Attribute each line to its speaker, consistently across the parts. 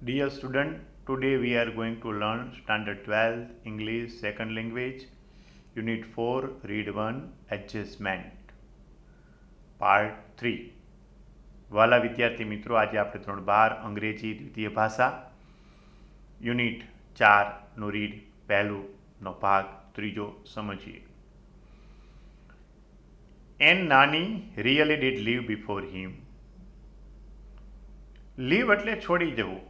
Speaker 1: Dear student, today we are going to learn Standard 12 English Second Language, Unit 4, Read 1, Adjustment, Part 3. વાલા વિદ્યાર્થી મિત્રો, આજે આપણે ધોરણ 12 અંગ્રેજી દ્વિતીય ભાષા યુનિટ 4નું રીડ પહેલુંનો ભાગ ત્રીજો સમજીએ. And Nani really did leave before him. Leave એટલે છોડી જવું.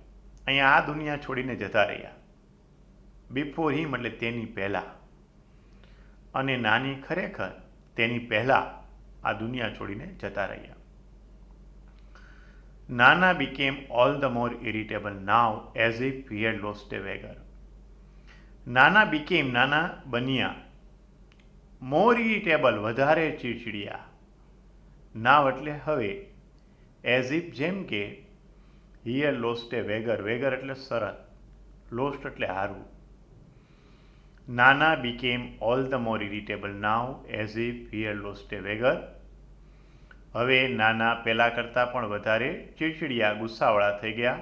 Speaker 1: અહીંયા આ દુનિયા છોડીને જતા રહ્યા. બિફોર હિમ એટલે તેની પહેલાં. અને નાની ખરેખર તેની પહેલાં આ દુનિયા છોડીને જતા રહ્યા. Nana became all the more irritable now as if he had lost a wager. Nana became, નાના બન્યા, more irritable, વધારે ચીડચીડિયા. now એટલે હવે, as if જેમ કે, he had lost a wager. wager એટલે શરત, lost એટલે હારવું. Nana became all the more irritable now as if he had lost a wager. હવે નાના પહેલાં કરતાં પણ વધારે ચીડચીડિયા, ગુસ્સાવાળા થઈ ગયા,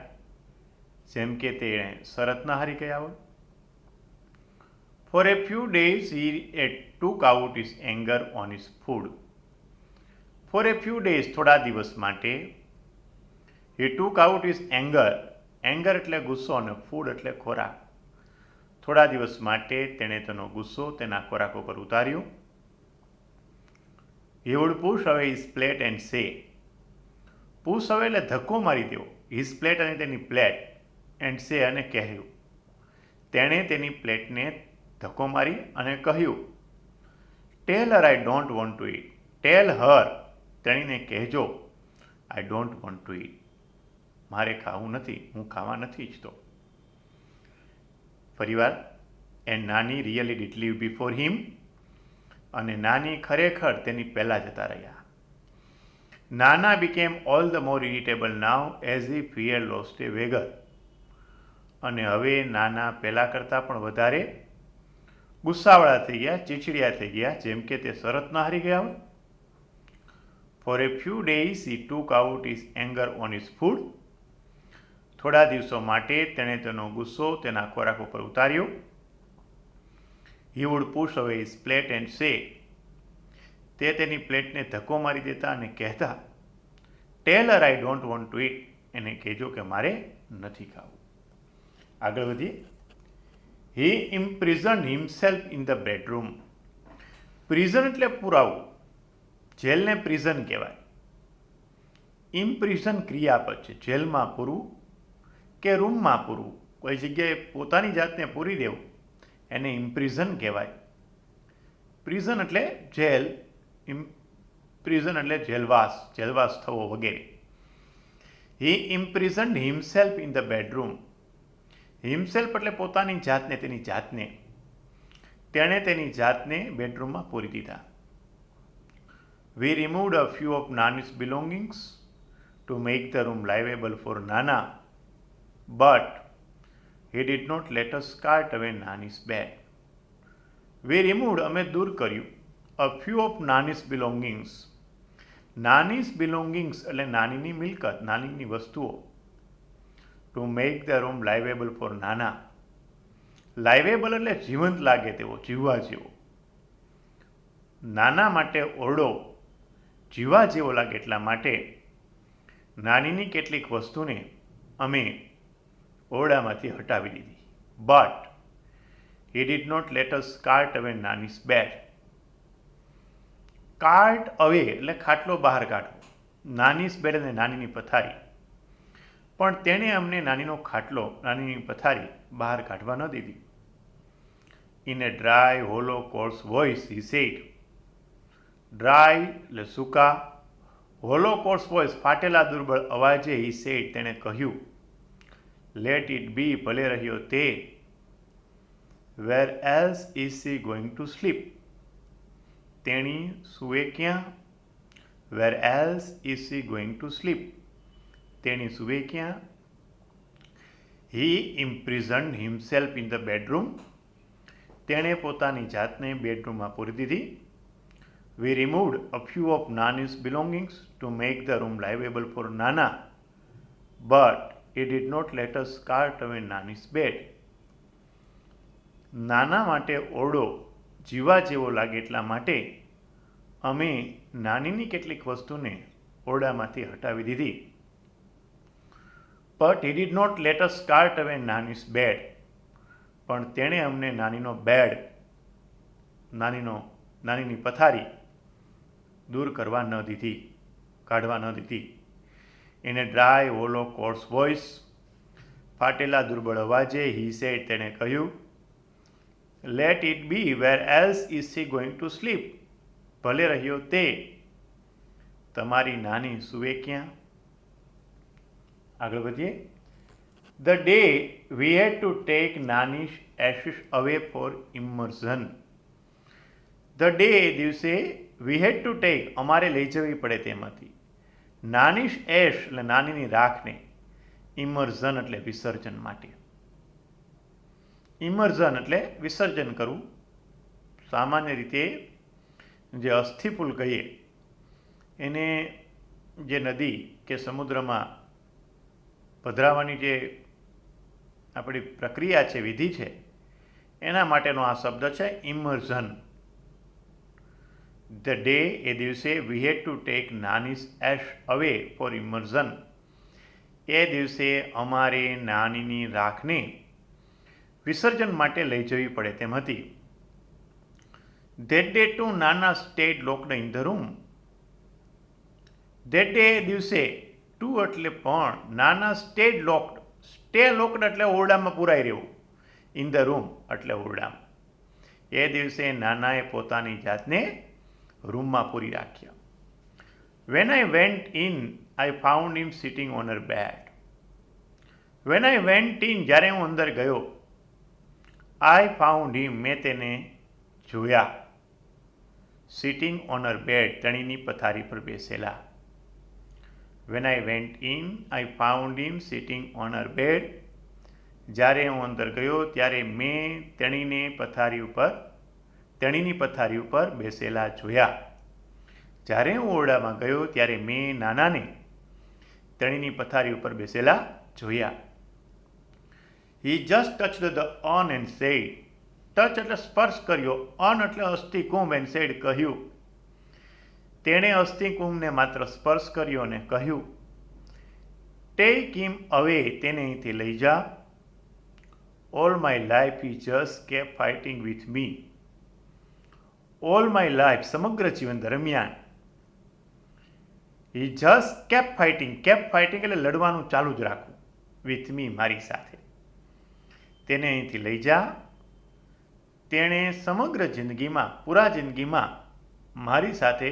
Speaker 1: જેમ કે તેણે શરત ન હારી ગયા હોય. For a few days he took out his anger on his food. For a few days થોડા દિવસ માટે, he took out his anger. Anger એટલે ગુસ્સો અને ફૂડ એટલે ખોરાક. થોડા દિવસ માટે તેણે તેનો ગુસ્સો તેના ખોરાક ઉપર ઉતાર્યો. He would push away his plate and say. push away એટલે ધક્કો મારી દેવો. his plate અને તેની પ્લેટ, and say અને કહ્યું. તેણે તેની પ્લેટને ધક્કો મારી અને કહ્યું. tell her I don't want to eat. tell her તેણીને કહેજો. I don't want to eat. મારે ખાવું નથી, હું ખાવા નથી ઈચ્છતો. ફરીવાર, and નાની really did live before him. અને નાની ખરેખર તેની પહેલાં જતા રહ્યા. નાના became all the more irritable now as if he had lost a wager. અને હવે નાના પહેલાં કરતાં પણ વધારે ગુસ્સાવાળા થઈ ગયા, ચીડચીડિયા થઈ ગયા, જેમ કે તે શરત ન હારી ગયા હોય. For a few days he took out his anger on his food. થોડા દિવસો માટે તેણે તેનો ગુસ્સો તેના ખોરાક ઉપર ઉતાર્યો. He would push away his plate and say. તે તેની પ્લેટને ધક્કો મારી દેતા અને કહેતા. Tell her I don't want to eat. એને કહેજો કે મારે નથી ખાવું. આગળ વધીએ. He imprisoned himself in the bedroom. Prison એટલે પુરાવું. જેલને પ્રિઝન કહેવાય. ઇમ્પ્રિઝન ક્રિયાપદ છે. જેલમાં પૂરવું કે રૂમમાં પૂરવું, કોઈ જગ્યાએ પોતાની જાતને પૂરી દેવું, એને ઇમ્પ્રિઝન કહેવાય. પ્રિઝન એટલે જેલ, પ્રિઝન એટલે જેલવાસ, જેલવાસ થવો વગેરે. He imprisoned himself in the bedroom. Himself એટલે પોતાની જાતને, તેની જાતને. તેણે તેની જાતને બેડરૂમમાં પૂરી દીધા. We removed a few of Nani's belongings to make the room livable for Nana, but he did not let us cart away Nani's bed. We removed, અમે દૂર કર્યું, a few of Nani's belongings. Nani's belongings એટલે નાનીની મિલકત, નાનીની વસ્તુઓ. To make the room livable for Nana. Livable એટલે જીવંત લાગે તેવો, જીવવા જેવો. નાના માટે ઓરડો જીવવા જેવો લાગે એટલા માટે નાનીની કેટલીક વસ્તુને અમે ઓરડામાંથી હટાવી દીધી. But he did not let us cart away Nani's bed. Cart અવે એટલે ખાટલો બહાર કાઢવો. નાનીસ બેડ અને નાનીની પથારી. પણ તેણે અમને નાનીનો ખાટલો, નાનીની પથારી બહાર કાઢવા ન દીધી. In A dry hollow course voice he said. Dry એટલે સૂકા, હોલો કોર્સ વોઇસ ફાટેલા દુર્બળ અવાજે he said તેણે કહ્યું. Let it be, ભલે રહ્યો તે. Where else is she going to sleep? તેણી સૂવે ક્યાં? Where else is she going to sleep? તેણી સૂવે ક્યાં? He imprisoned himself in the bedroom. તેણે પોતાની જાતને બેડરૂમમાં પૂરી દીધી. We removed a few of Nani's belongings to make the room livable for Nana, but he did not let us cart away Nani's bed. નાના માટે ઓરડો જીવા જેવો લાગે એટલા માટે અમે નાનીની કેટલીક વસ્તુને ઓરડામાંથી હટાવી દીધી. But he did not let us cart away Nani's bed. પણ તેણે અમને નાનીનો બેડ, નાનીની પથારી દૂર કરવા ન દીધી, કાઢવા ન દીધી. In a dry, hollow, coarse voice, ફાટેલા દુર્બળ અવાજે he said, તેણે કહ્યું, let it be, where else is she going to sleep? ભલે રહ્યો તે, તમારી નાની સૂવે ક્યાં? આગળ વધીએ. The day we had to take Nani's ashes away for immersion. The day દિવસે we had to take અમારે લઈ જવી પડે તેમાંથી. નાનીશ એશ એટલે નાનીની રાખને, ઇમર્ઝન એટલે વિસર્જન માટે. ઇમર્ઝન એટલે વિસર્જન કરવું. સામાન્ય રીતે જે અસ્થિપુલ કહીએ એને જે નદી કે સમુદ્રમાં પધરાવવાની જે આપણી પ્રક્રિયા છે, વિધિ છે, એના માટેનો આ શબ્દ છે ઇમર્ઝન. ધ ડે એ દિવસે વી had to tech Nani's ash અવે ફોર ઇમર્ઝન. એ દિવસે અમારે નાનીની રાખને વિસર્જન માટે લઈ જવી પડે તેમ હતી. That day to Nana stayed locked in the room. That day દિવસે ટુ એટલે પણ, નાના સ્ટેડ લોકડ, સ્ટે લોકડ એટલે ઓરડામાં પુરાઈ રહેવું, ઇન ધ રૂમ એટલે ઓરડામાં. એ દિવસે નાનાએ પોતાની જાતને રૂમમાં પૂરી રાખ્યા. When I went in I found him sitting on her bed. When I went in જ્યારે હું અંદર ગયો, આઈ ફાઉન્ડ હિમ મેં તેને જોયા, સિટિંગ ઓન હર બેડ તેણીની પથારી પર બેસેલા. When I went in I found him sitting on her bed. જ્યારે હું અંદર ગયો ત્યારે મેં તેણીની પથારી ઉપર બેસેલા જોયા. જ્યારે હું ઓરડામાં ગયો ત્યારે મેં નાનાને તેણીની પથારી ઉપર બેસેલા જોયા. He just touched the urn and said, touch એટલે સ્પર્શ કર્યો, અન એટલે અસ્થિકુંભ, and said કહ્યું. તેણે અસ્થિકુંભને માત્ર સ્પર્શ કર્યો અને કહ્યું, ટેક હિમ અવે, તેને અહીંથી લઈ જા. All my life he just kept fighting with me. All my life સમગ્ર જીવન દરમિયાન, હી જસ્ટ કેપ ફાઇટિંગ એટલે લડવાનું ચાલુ જ રાખવું, વિથ મી મારી સાથે. તેને અહીંથી લઈ જા. તેણે સમગ્ર જિંદગીમાં, પૂરા જિંદગીમાં મારી સાથે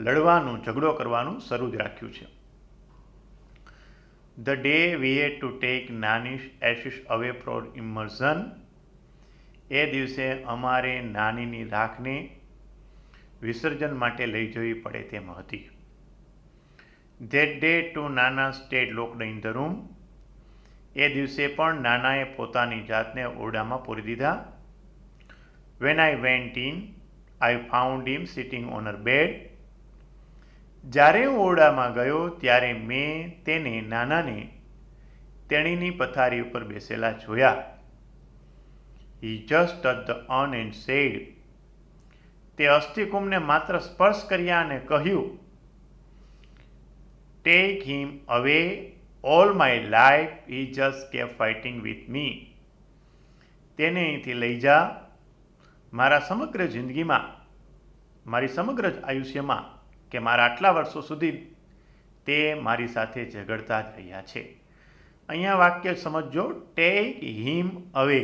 Speaker 1: લડવાનું, ઝઘડો કરવાનું શરૂ જ રાખ્યું છે. The day we had to take Nani's ashes away from ઇમર્ઝન. એ દિવસે અમારે નાનીની રાખને વિસર્જન માટે લઈ જવી પડે તેમ હતી. That day to Nana stayed locked in the room. એ દિવસે પણ નાનાએ પોતાની જાતને ઓરડામાં પૂરી દીધા. When I went in I found him sitting on her bed. જ્યારે હું ઓરડામાં ગયો ત્યારે મેં તેને, નાનાને, તેણીની પથારી ઉપર બેસેલા જોયા. હી just touch the earn and said. તે અસ્થિકુંભને માત્ર સ્પર્શ કર્યા અને કહ્યું, take him away, all my life he just kept fighting with me. તેને અહીંથી લઈ જા. મારા સમગ્ર જિંદગીમાં, મારી સમગ્ર આયુષ્યમાં, કે મારા આટલા વર્ષો સુધી તે મારી સાથે ઝઘડતા જ રહ્યા છે. અહીંયા વાક્ય સમજો, ટેક હિમ અવે,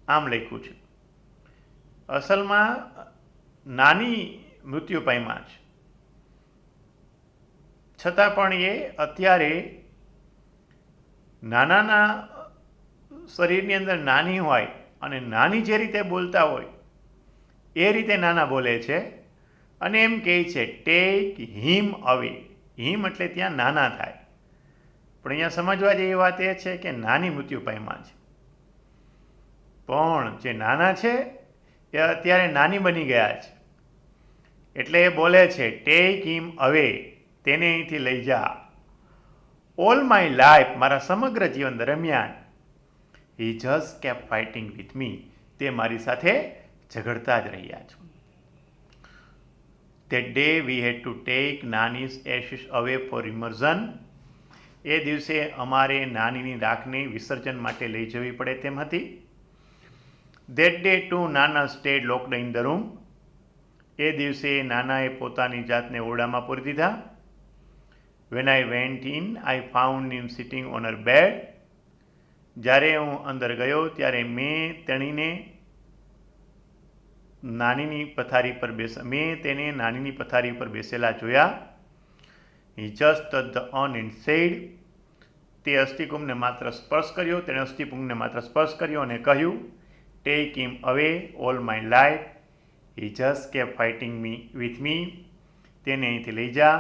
Speaker 1: આમ લખ્યું છે. અસલમાં નાની મૃત્યુ પામ્યા છે, છતાં પણ એ અત્યારે નાનાના શરીરની અંદર નાની હોય અને નાની જે રીતે બોલતા હોય એ રીતે નાના બોલે છે અને એમ કહે છે ટેક હિમ અવે. હિમ એટલે ત્યાં નાના થાય, પણ અહીંયા સમજવા જેવી વાત એ છે કે નાની મૃત્યુ પામ્યા છે, પણ જે નાના છે એ અત્યારે નાની બની ગયા છે. એટલે એ બોલે છે ટેક હિમ અવે, તેને અહીંથી લઈ જા. ઓલ માય લાઈફ, મારા સમગ્ર જીવન દરમિયાન, he just kept fighting with me, તે મારી સાથે ઝઘડતા જ રહ્યા છો. That day we had to take Nani's ashes away for immersion. એ દિવસે અમારે નાનીની રાખને વિસર્જન માટે લઈ જવી પડે તેમ હતી. That day too Nana stayed locked in the room. એ દિવસે નાનાએ પોતાની જાતને ઓરડામાં પૂરી દીધા. When I went in, I found him sitting on her bed. જ્યારે હું અંદર ગયો ત્યારે મેં તેને નાનીની પથારી પર બેસેલા જોયા. He just touched the urn and said, તે અસ્થિકુંભને માત્ર સ્પર્શ કર્યો, તેણે અસ્થિકુંભને માત્ર સ્પર્શ કર્યો અને કહ્યું, Take him away all my life. He just kept fighting with me. તેને અહીંથી લઈ જા,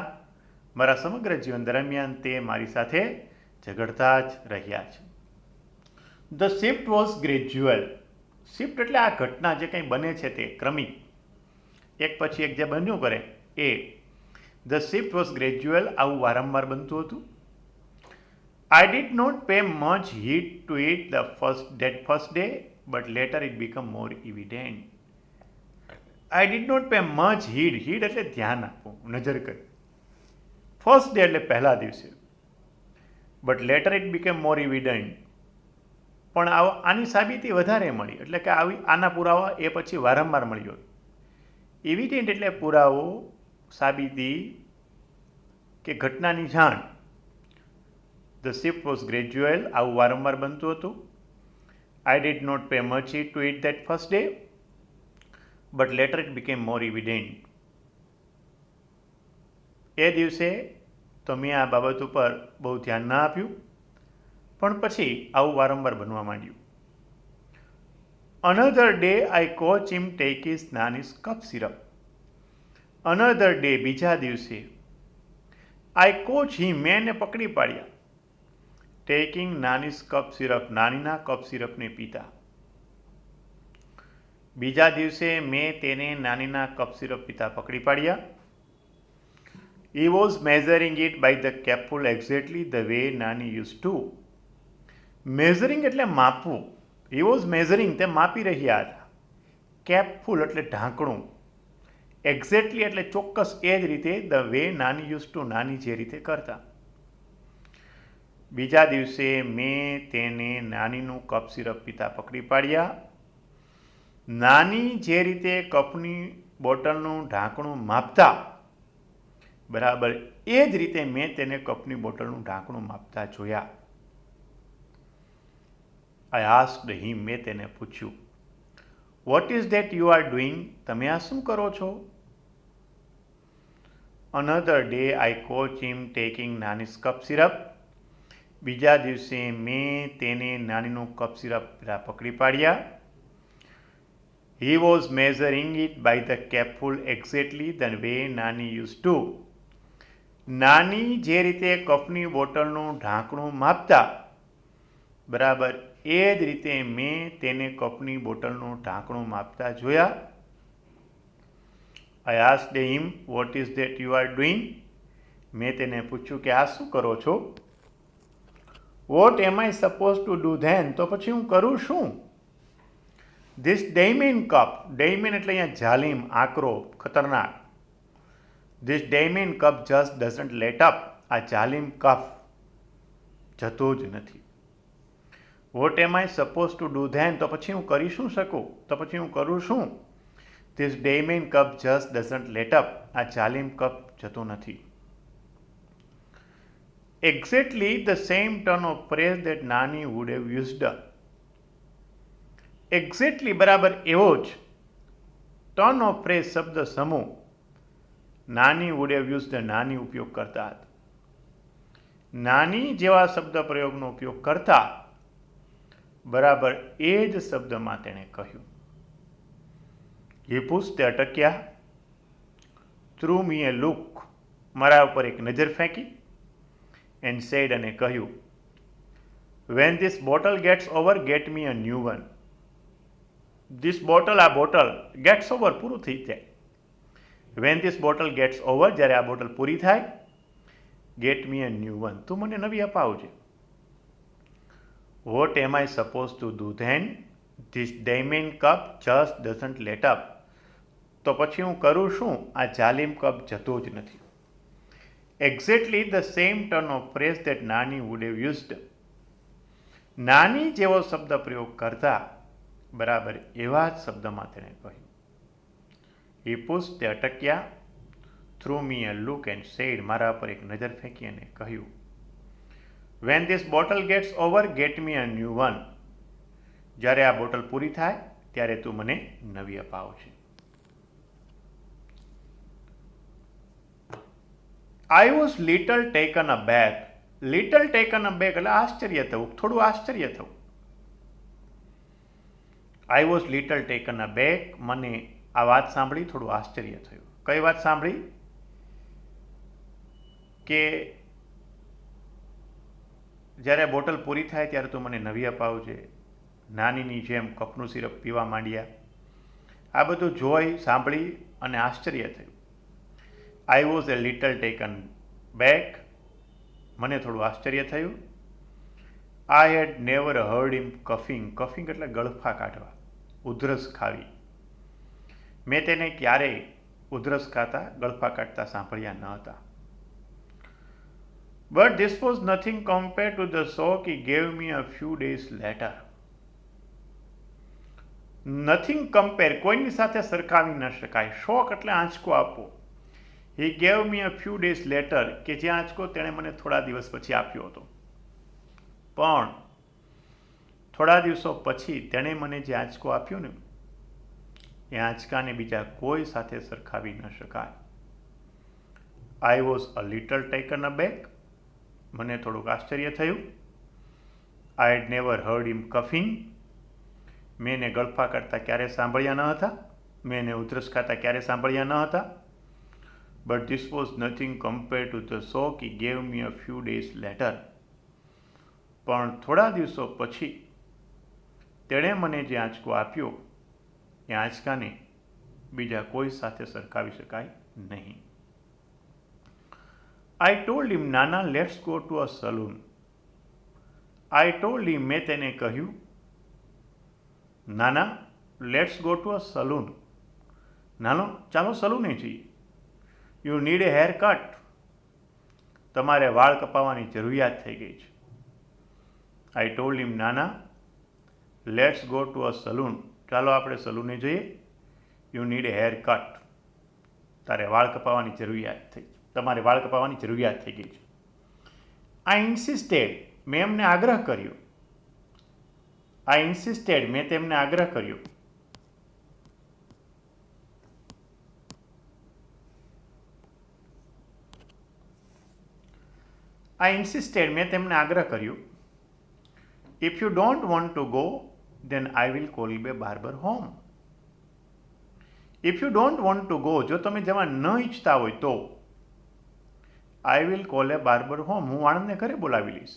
Speaker 1: મારા સમગ્ર જીવન દરમિયાન તે મારી સાથે ઝઘડતા જ રહ્યા છે. The shift was gradual. Shift એટલે આ ઘટના જે કંઈ બને છે તે ક્રમિક, એક પછી એક જે બન્યું કરે એ. ધ શિફ્ટ વોઝ ગ્રેજ્યુઅલ, આવું વારંવાર બનતું હતું. I did not pay much heed to it that first day, but later it became more evident. I did not pay much heed એટલે ધ્યાન આપવું, નજર કરી. ફર્સ્ટ ડે એટલે પહેલા દિવસે. But later it became more ઇવિડન્ટ, પણ આની સાબિતી વધારે મળી, એટલે કે આના પુરાવા એ પછી વારંવાર મળ્યો. ઇવિડન્ટ એટલે પુરાવો, સાબિતી કે ઘટનાની જાણ. ધ શિફ્ટ વોઝ ગ્રેજ્યુઅલ, આવું વારંવાર બનતું હતું. I did not pay much heed to it that first day, but later it became more evident. એ દિવસે તો મેં આ બાબત ઉપર બહુ ધ્યાન ના આપ્યું, પણ પછી આવું વારંવાર બનવા માંડ્યું. Another day I caught him take his Nani's cough syrup. Another day, બીજા દિવસે, આઈ કોચ હિમ, મેં એને પકડી પાડ્યા. ટેકિંગ નાનીઝ કફ સિરપ, નાનીના કફ સિરપને પીતા. બીજા દિવસે મેં તેને નાનીના કફ સિરપ પીતા પકડી પાડ્યા. He was measuring it by the capful exactly the way Nani used to. Measuring એટલે માપવું. He was measuring, તે માપી રહ્યા હતા. કેપફુલ એટલે ઢાંકણું. એક્ઝેક્ટલી એટલે ચોક્કસ એ જ રીતે, ધ વે નાની યુઝ ટુ, નાની જે રીતે કરતા. બીજા દિવસે મેં તેને નાનીનું કપ સિરપ પીતા પકડી પાડ્યા. નાની જે રીતે કપની બોટલનું ઢાંકણું માપતા, બરાબર એ જ રીતે મેં તેને કપની બોટલનું ઢાંકણું માપતા જોયા. આઈ આસ્ક્ડ હિમ, મેં તેને પૂછ્યું, what is that you are doing, તમે આ શું કરો છો? Another day I caught him taking Nani's cough syrup. બીજા દિવસે મેં તેને નાનીનું કપ સિરપ પકડી પાડ્યા. He was measuring it by the capful exactly the way Nani used to. નાની જે રીતે કપની બોટલનું ઢાંકણું માપતા, બરાબર એ જ રીતે મેં તેને કપની બોટલનું ઢાંકણું માપતા જોયા. I asked him, what is that you are doing? મેં તેને પૂછ્યું કે આ શું કરો છો? What am I supposed to do then? તો પછી હું કરું શું? This diamond cup, diamond એટલે અહીંયા જાલિમ, આકરો, ખતરનાક. This diamond cup just doesn't let up. આ જાલિમ કપ જતો જ નથી. What am I supposed to do then? તો પછી હું કરી શું શકું? તો પછી હું કરું શું? This diamond cup just doesn't let up. આ જાલિમ કપ જતો નથી. Exactly the same turn of phrase that Nani would have used. Exactly બરાબર એવો જ ટર્ન ઓફ ફ્રેઝ શબ્દ સમૂહ નાની વુડ હેવ યુઝડ, નાની ઉપયોગ કરતા હતા. નાની જેવા શબ્દ પ્રયોગનો ઉપયોગ કરતા, બરાબર એ જ શબ્દમાં તેણે કહ્યું. હિપુસ, તે અટક્યા. થ્રુ મી એ લુક, મારા ઉપર એક નજર ફેંકી. એન્ડ સેડ, અને કહ્યું, when this bottle gets over get me a new one. This bottle, આ બોટલ, ગેટ્સ ઓવર, પૂરું થઈ જાય. When this bottle gets over, જ્યારે આ બોટલ પૂરી થાય, get me a new one. તું મને નવી અપાવજે. What am I suppose to do then? This diamond cup just doesn't let up. તો પછી હું કરું શું? આ જાલિમ કપ જતો જ નથી. Exactly the same turn of phrase that Nani would have used. Nani જેવો શબ્દ પ્રયોગ કરતા બરાબર એવા જ શબ્દમાં તેણે કહ્યું. હી પુશ, તે અટક્યા. Threw me a look and said, મારા પર એક નજર ફેંકી અને કહ્યું, when this bottle gets over get me a new one. જ્યારે આ બોટલ પૂરી થાય ત્યારે તું મને નવી અપાવજે. I was little taken aback. Little taken aback એટલે આશ્ચર્ય થવું, થોડું આશ્ચર્ય થવું. I was little taken aback, મને આ વાત સાંભળી થોડું આશ્ચર્ય થયું. કઈ વાત સાંભળી? કે જ્યારે બોટલ પૂરી થાય ત્યારે તું મને નવી અપાવજે. નાનીની જેમ કપનું સિરપ પીવા માંડ્યા. આ બધું જોઈ સાંભળી અને આશ્ચર્ય થયું. I was A little taken back, મને થોડું આશ્ચર્ય થયું. આઈ હેડ નેવર હર્ડ હિમ કફિંગ. કફિંગ એટલે ગળફા કાઢવા, ઉધરસ ખાવી. મેં તેને ક્યારેય ઉધરસ ખાતા, ગળફા કાઢતા સાંભળ્યા ન હતા. But this was nothing compare to the shock he gave me a few days letter. Nothing compare, કોઈની સાથે સરખાવી ન શકાય. શોક એટલે આંચકો આપવો. હી gave me a few days letter, કે જે આંચકો તેણે મને થોડા દિવસ પછી આપ્યો હતો. પણ થોડા દિવસો પછી તેણે મને જે આંચકો આપ્યો ને, એ આંચકાને બીજા કોઈ સાથે સરખાવી ન શકાય. I was a little taken aback, મને થોડુંક આશ્ચર્ય થયું. આઈ હેડ નેવર હર્ડ હિમ કફિંગ, મેં એને ગળફા કરતા ક્યારે સાંભળ્યા ન હતા. મેં એને ઉધરસ ખાતા ક્યારે સાંભળ્યા ન હતા. But this was nothing compare to the shock he gave me a few days letter. પણ થોડા દિવસો પછી તેણે મને જે આંચકો આપ્યો, એ આંચકાને બીજા કોઈ સાથે સરખાવી શકાય નહીં. આઈ ટોલ્ડ હિમ, નાના let's go to a salon. I told હિમ, મેં તેને કહ્યું, નાના let's go to a salon. નાનો ચાલો સલૂને જઈએ. You need A hair cut. તમારે વાળ કપાવવાની જરૂરિયાત થઈ ગઈ છે. આઈ ટોલ્ડ હિમ, નાના let's go to a salon. ચાલો આપણે સલૂને જઈએ. You need A hair cut. તારે વાળ કપાવવાની જરૂરિયાત થઈ, તમારે વાળ કપાવવાની જરૂરિયાત થઈ ગઈ છે. આઈ ઇન્સિસ્ટેડ, મેં એમને આગ્રહ કર્યો. આઈ ઇન્સિસ્ટેડ, મેં તેમને આગ્રહ કર્યો. આઈ ઇન્સિસ્ટેડ, મેં તેમને આગ્રહ કર્યો. If you don't want to go then I will call a barber home. If you don't want to go, જો તમે જવા ન ઈચ્છતા હોય તો I will call a barber home, હું વાળંદને ઘરે બોલાવી લઈશ.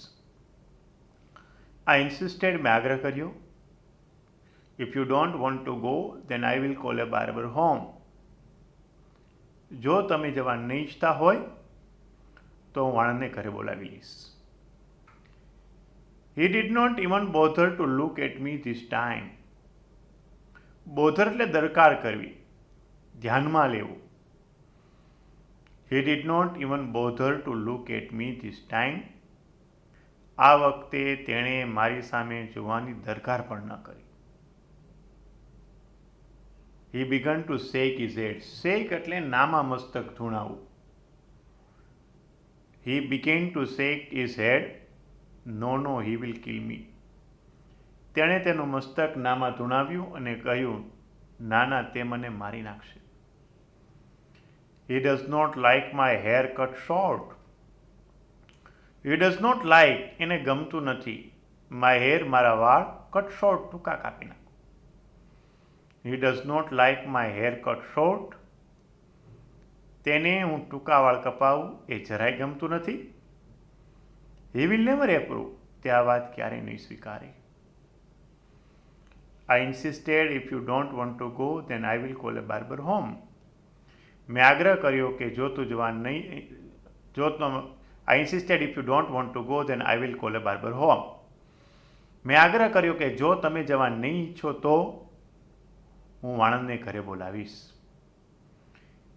Speaker 1: I insisted, મેં આગ્રહ કર્યો. If you don't want to go, then I will call a barber home. જો તમે જવા ન ઈચ્છતા હોય તો હું વાળંદને ઘરે બોલાવી લઈશ. He did not even bother to look at me this time. Bother એટલે દરકાર કરવી, ધ્યાનમાં લેવું. He did not even bother to look at me this time. આ વખતે તેણે મારી સામે જોવાની દરકાર પણ ન કરી. He began to shake his head. Shake એટલે નામા મસ્તક ધૂણાવવું. He began to shake his head. No, he will kill me. તેણે તેનું મસ્તક નામાં ધૂણાવ્યું અને કહ્યું, ના, તે મને મારી નાખશે. He does not like my hair cut short. He does not like, એને ગમતું નથી. My hair, મારા વાળ, cut short, ટૂંકા કાપી નાખો. He does not like my hair cut short. તેને હું ટૂંકા વાળ કપાવું એ જરાય ગમતું નથી. He will never approve. તે આ વાત ક્યારેય નહીં સ્વીકારે. I insisted, if you don't want to go, then I will call a barber home. મેં આગ્રહ કર્યો કે જો તું જવા નહીં, જો I insisted if you don't want to go, then I will call a barber home. મેં આગ્રહ કર્યો કે જો તમે જવા નહીં ઈચ્છો તો હું વાણંદને ઘરે બોલાવીશ.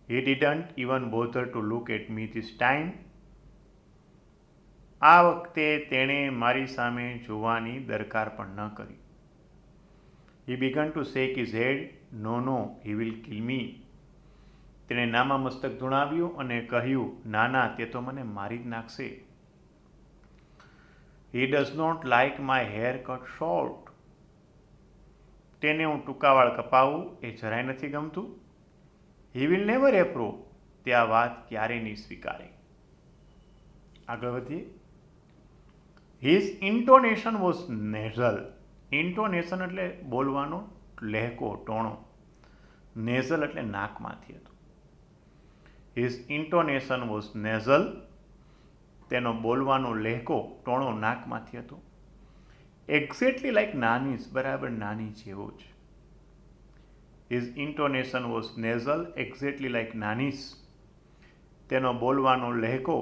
Speaker 1: He didn't even bother to look at me this time. આ વખતે તેણે મારી સામે જોવાની દરકાર પણ ન કરી. He began to shake his head. No, no, he will kill me. તેણે નામા મસ્તક ધુણાવ્યું અને કહ્યું, ના ના, તે તો મને મારી જ નાખશે. He does not like my hair cut short. તેને હું ટૂંકા વાળ કપાવું એ જરાય નથી ગમતું. He will never approve. તે આ વાત ક્યારેય નહીં સ્વીકારે. આગળ વધીએ. His intonation was nasal. ઇન્ટોનેશન એટલે બોલવાનો લહેકો, ટોણો. નેઝલ એટલે નાકમાંથી હતું. His intonation was nasal. તેનો બોલવાનો લહેકો, ટોણો નાકમાંથી હતો. Exactly like નાનીસ, બરાબર નાની જેવો જ. His intonation was nasal, exactly like Nani's. તેનો બોલવાનો લહેકો,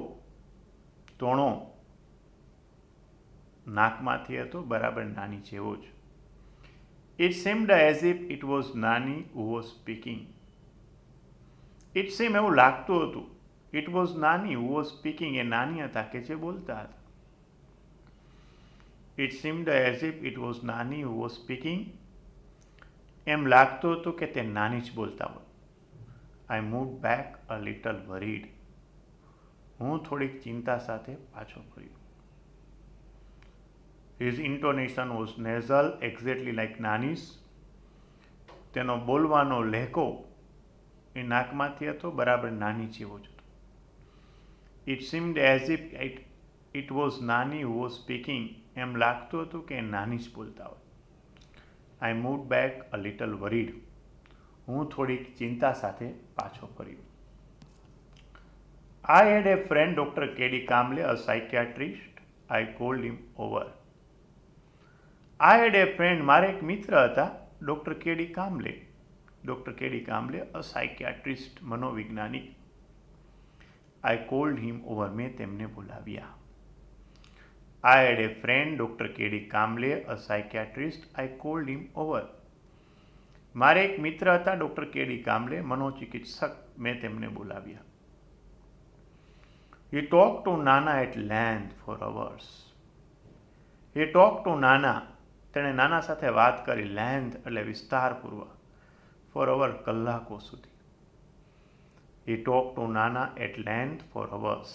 Speaker 1: ટોણો નાકમાંથી હતો, બરાબર નાની જેવો જ. It seemed as if it was Nani who was speaking. It seemed એવું લાગતું હતું. It was Nani who was speaking. એ નાની હતા કે જે બોલતા હતા. It seemed as if it was Nani who was speaking. એમ લાગતું હતું કે તે નાની જ બોલતા હોય. I moved back a little worried. હું થોડીક ચિંતા સાથે પાછો ફર્યો. His intonation was nasal, exactly like Nani's. તેનો બોલવાનો લહેકો એ નાકમાંથી હતો, બરાબર નાની જેવો જ હતો. It seemed as if it was Nani who was speaking. એમ લાગતું હતું કે નાની જ બોલતા હોય. I moved back a little worried. હું થોડીક ચિંતા સાથે પાછો ફર્યો. I had a friend, Dr. K.D. Kamble, a psychiatrist. I called him over. I had a friend, મારા એક મિત્ર હતા, doctor KD Kamble. Doctor KD Kamble, a psychiatrist, મનોવિજ્ઞાનિક. I called him over. મેં તેમને બોલાવ્યા. I had a friend, Dr. K.D. Kamble, a psychiatrist. I called him over. મારા એક મિત્ર હતા, ડૉક્ટર કેડી કામલે, મનોચિકિત્સક. મેં તેમને બોલાવ્યા. He talked to Nana at length for hours. He talked to Nana. તેણે નાના સાથે વાત કરી. લેન્થ એટલે વિસ્તારપૂર્વક. ફોર અવર, કલાકો સુધી. He talked to Nana at length for hours.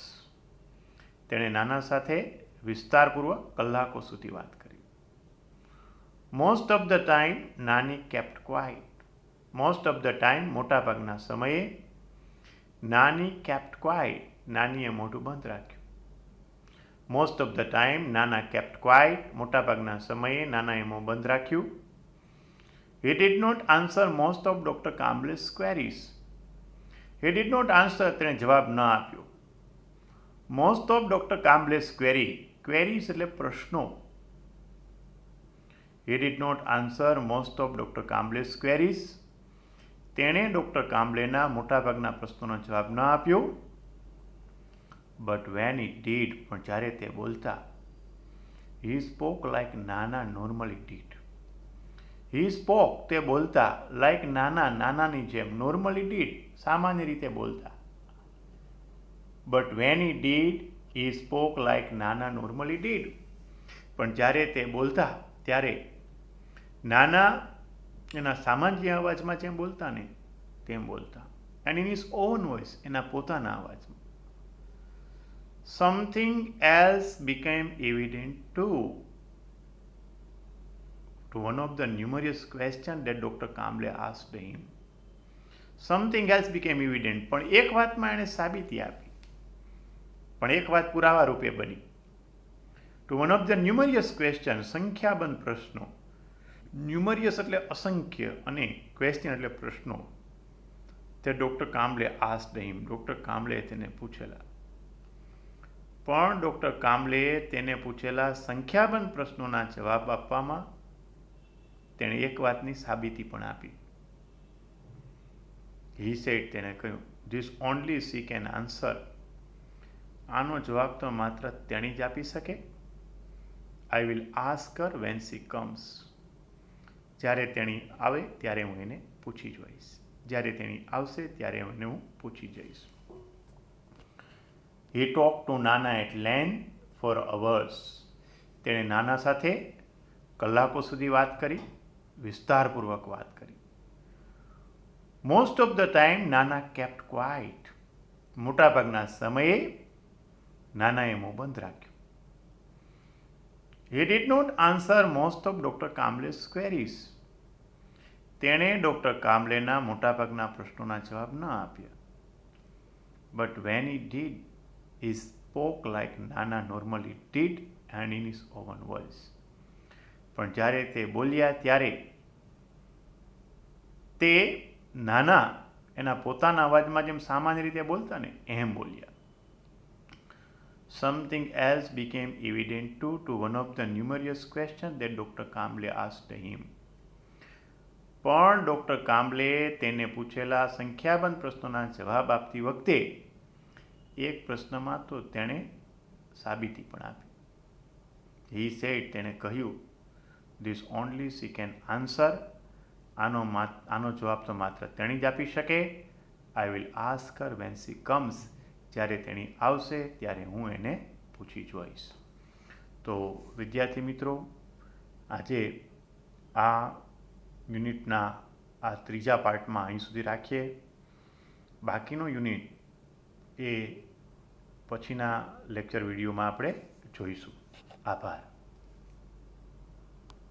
Speaker 1: તેણે નાના સાથે વિસ્તારપૂર્વક કલાકો સુધી વાત કરી. Most of the time, Nani kept quiet. Most of the time, મોટાભાગના સમયે, Nani kept quiet. નાનીએ મોઢું બંધ રાખ્યું. Most of the time, Nana kept quiet. મોટાભાગના સમયે નાનાએ મોં બંધ રાખ્યું. He did not answer most of Dr. Kamble's queries. He did not answer. તેણે જવાબ ન આપ્યો. Most of Dr. Kamble's queries એટલે પ્રશ્નો. He did not answer most of Dr. Kamble's queries. તેણે ડૉક્ટર કામ્બલેના મોટાભાગના પ્રશ્નોનો જવાબ ન આપ્યો. But when he did, પણ જ્યારે તે બોલતા, he spoke like Nana normally did. He spoke, તે બોલતા, like Nana, નાનાની જેમ, normally did, સામાન્ય રીતે બોલતા. But when he did, he spoke like Nana normally did. પણ જ્યારે તે બોલતા, ત્યારે નાના એના સામાન્ય અવાજમાં જેમ બોલતા ને તેમ બોલતા. And in his own voice, એના પોતાના અવાજમાં. Something else became evident too. To one of the numerous questions that Dr. Kamble asked him. Something else became evident. પણ એક વાતમાં એણે સાબિતી આપી. પણ એક વાત પુરાવા રૂપે બની. To one of the numerous questions, સંખ્યાબંધ પ્રશ્નો. ન્યુમરિયસ એટલે અસંખ્ય અને ક્વેશ્ચન એટલે પ્રશ્નો. તે ડૉક્ટર કામ્બલે asked him. ડૉક્ટર કામ્બલે તેને પૂછેલા. પણ ડૉક્ટર કામ્બલેએ તેને પૂછેલા સંખ્યાબંધ પ્રશ્નોના જવાબ આપવામાં તેણે એક વાતની સાબિતી પણ આપી. He said, તેણે કહ્યું, this only she can answer. આનો જવાબ તો માત્ર તેણી જ આપી શકે. I will ask her when she comes. જ્યારે તેણી આવે ત્યારે હું એને પૂછી જોઈશ. જ્યારે તેણી આવશે ત્યારે એને હું પૂછી જઈશ. હી ટોક ટુ નાના એટ લેન્થ ફોર અવર્સ. તેણે નાના સાથે કલાકો સુધી વાત કરી, વિસ્તારપૂર્વક વાત કરી. Most of the time Nana kept quiet. મોટાભાગના સમયે નાનાએ મોં બંધ રાખ્યું. He did not answer most of doctor Kamble's queries. તેણે ડૉક્ટર કામ્બલેના મોટાભાગના પ્રશ્નોના જવાબ ન આપ્યા. But when he did he spoke like Nana normally did and in his own voice. પણ જ્યારે તે બોલ્યા ત્યારે તે નાના એના પોતાના અવાજમાં જેમ સામાન્ય રીતે બોલતા ને એમ બોલ્યા. Something else became evident too to one of the numerous questions that Dr. Kamble asked him. પણ ડૉક્ટર કામ્બલેએ તેને પૂછેલા સંખ્યાબંધ પ્રશ્નોના જવાબ આપતી વખતે એક પ્રશ્નમાં તો તેણે સાબિતી પણ આપી. હી સેડ, તેણે કહ્યું, this only she can answer. આનો જવાબ તો માત્ર તેણી જ આપી શકે. I will ask her when she comes. જ્યારે તેણી આવશે ત્યારે હું એને પૂછી જોઈશ. તો વિદ્યાર્થી મિત્રો, આજે આ યુનિટના આ ત્રીજા પાર્ટમાં અહીં સુધી રાખીએ. બાકીનો યુનિટ એ પછીના લેક્ચર વિડીયોમાં આપણે જોઈશું. આભાર.